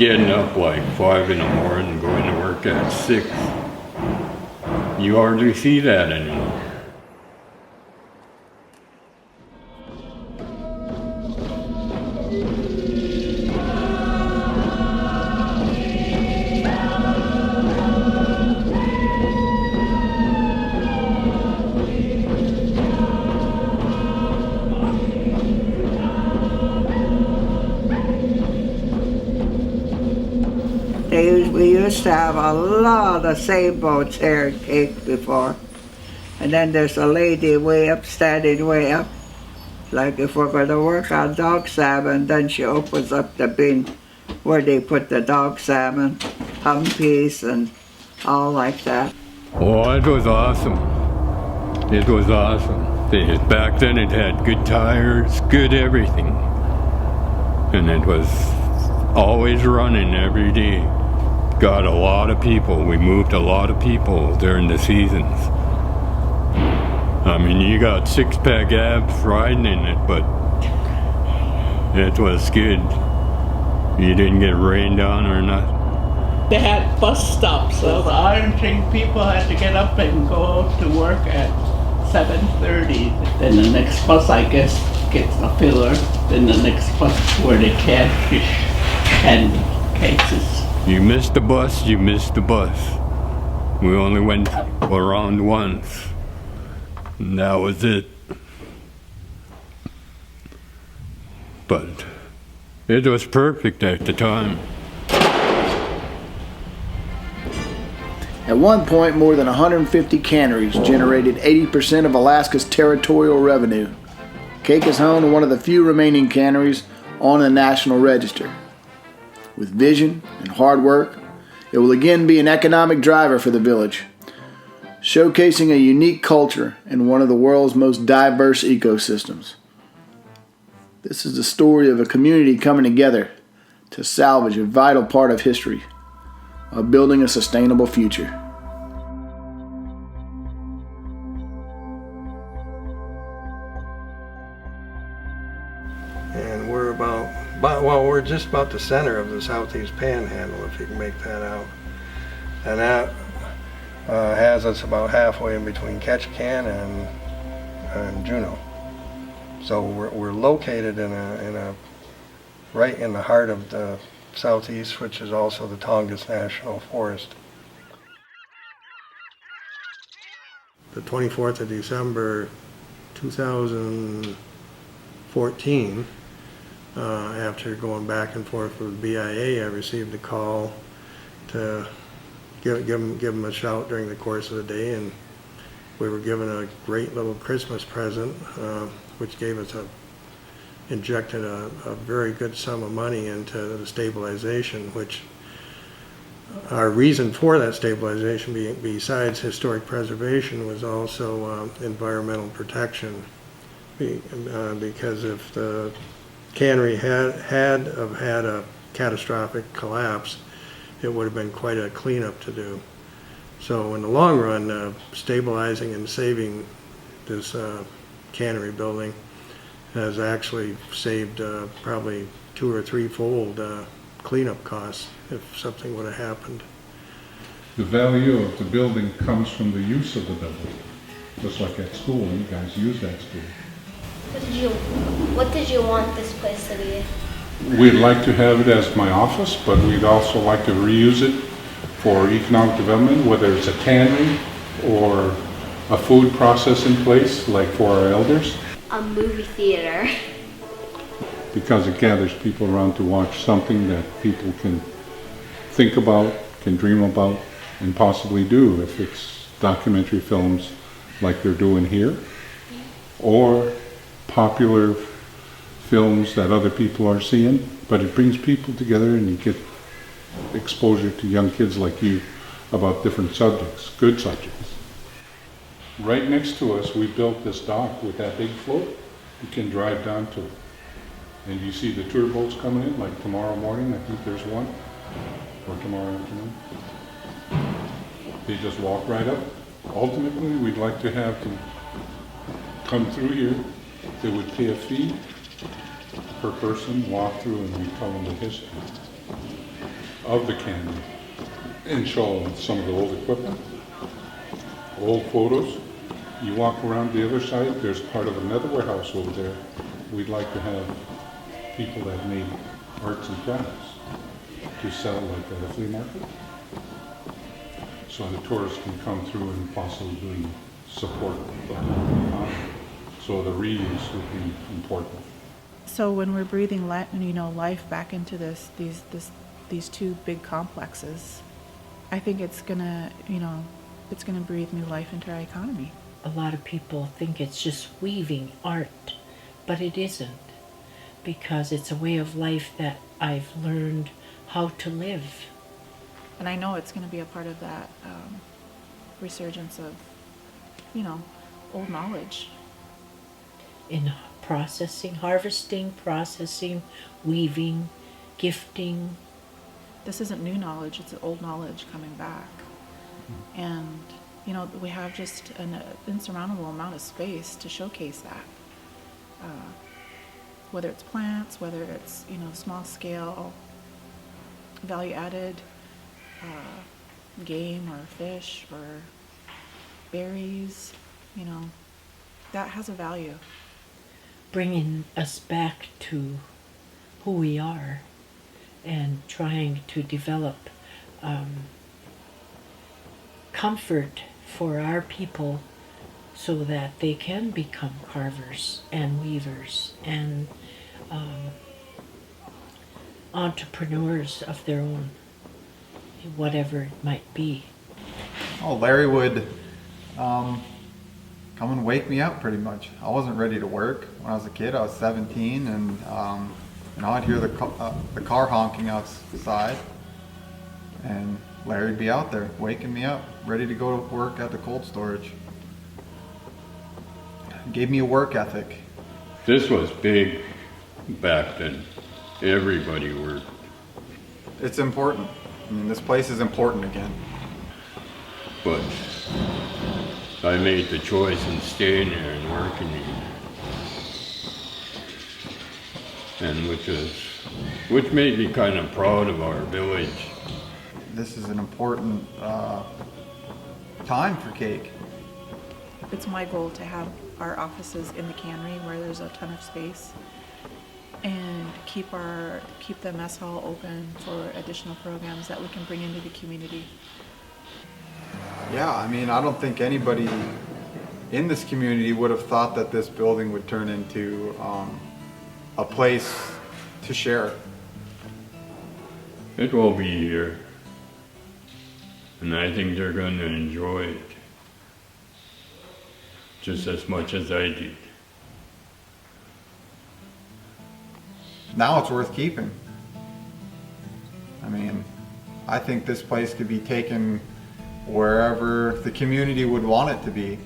getting up like 5 in the morning and going to work at 6. You hardly see that anymore. We used to have a lot of sailboats here at Kake before. And then there's a lady way up, standing way up. Like if we're going to work on dog salmon, then she opens up the bin where they put the dog salmon, humpies and all like that. Oh, it was awesome. It was awesome. Back then it had good tires, good everything. And it was always running every day. Got a lot of people. We moved a lot of people during the seasons. I mean, you got 6-pack abs riding in it, but it was good. You didn't get rained on or nothing. They had bus stops, so the Argentine people had to get up and go to work at 7:30. Then the next bus, I guess, gets a filler. Then the next bus where they catch fish and cases. You missed the bus, you missed the bus. We only went around once. And that was it. But it was perfect at the time. At one point, more than 150 canneries generated 80% of Alaska's territorial revenue. Kake is home to one of the few remaining canneries on the National Register. With vision and hard work, it will again be an economic driver for the village, showcasing a unique culture in one of the world's most diverse ecosystems. This is the story of a community coming together to salvage a vital part of history, of building a sustainable future. And we're just about the center of the southeast panhandle, if you can make that out. And that has us about halfway in between Ketchikan and Juneau. So we're located right in the heart of the southeast, which is also the Tongass National Forest. The 24th of December 2014, after going back and forth with BIA, I received a call to give them a shout during the course of the day, and we were given a great little Christmas present, which injected a very good sum of money into the stabilization, which our reason for that stabilization, besides historic preservation, was also environmental protection. Because if the cannery had a catastrophic collapse, it would have been quite a cleanup to do. So in the long run, stabilizing and saving this cannery building has actually saved probably 2 or 3-fold cleanup costs if something would have happened. The value of the building comes from the use of the building. Just like at school, you guys use that school. What did you want this place to be? We'd like to have it as my office, but we'd also like to reuse it for economic development, whether it's a tannery or a food processing place, like for our elders. A movie theater. Because it gathers people around to watch something that people can think about, can dream about, and possibly do, if it's documentary films like they're doing here, or popular films that other people are seeing. But it brings people together and you get exposure to young kids like you about different subjects, good subjects. Right next to us, we built this dock with that big float. You can drive down to it. And you see the tour boats coming in, like tomorrow morning, I think there's one, or tomorrow afternoon. They just walk right up. Ultimately, we'd like to have them come through here. They would pay a fee per person, walk through, and we tell them the history. of the cannery and show some of the old equipment, old photos. You walk around the other side, there's part of another warehouse over there. We'd like to have people that made arts and crafts to sell like at a flea market. So the tourists can come through and possibly support the local economy. So the reuse would be important. So when we're breathing life back into these two big complexes, I think it's gonna breathe new life into our economy. A lot of people think it's just weaving art, but it isn't, because it's a way of life that I've learned how to live. And I know it's going to be a part of that resurgence of, old knowledge. In processing, harvesting, processing, weaving, gifting. This isn't new knowledge, it's old knowledge coming back. And, we have just an insurmountable amount of space to showcase that. Whether it's plants, whether it's, small scale, value added game or fish or berries, that has a value. Bringing us back to who we are and trying to develop comfort for our people so that they can become carvers and weavers and entrepreneurs of their own, whatever it might be. Oh, Larry would come and wake me up pretty much. I wasn't ready to work when I was a kid. I was 17, and I'd hear the car honking outside, and Larry'd be out there waking me up, ready to go to work at the cold storage. Gave me a work ethic. This was big back then. Everybody worked. It's important. I mean, this place is important again. But I made the choice in staying there and working here. And which made me kind of proud of our village. This is an important time for Kake. It's my goal to have our offices in the cannery where there's a ton of space, and keep the mess hall open for additional programs that we can bring into the community. Yeah, I mean, I don't think anybody in this community would have thought that this building would turn into a place to share. It will be here. And I think they're going to enjoy it just as much as I did. Now it's worth keeping. I mean, I think this place could be taken wherever the community would want it to be.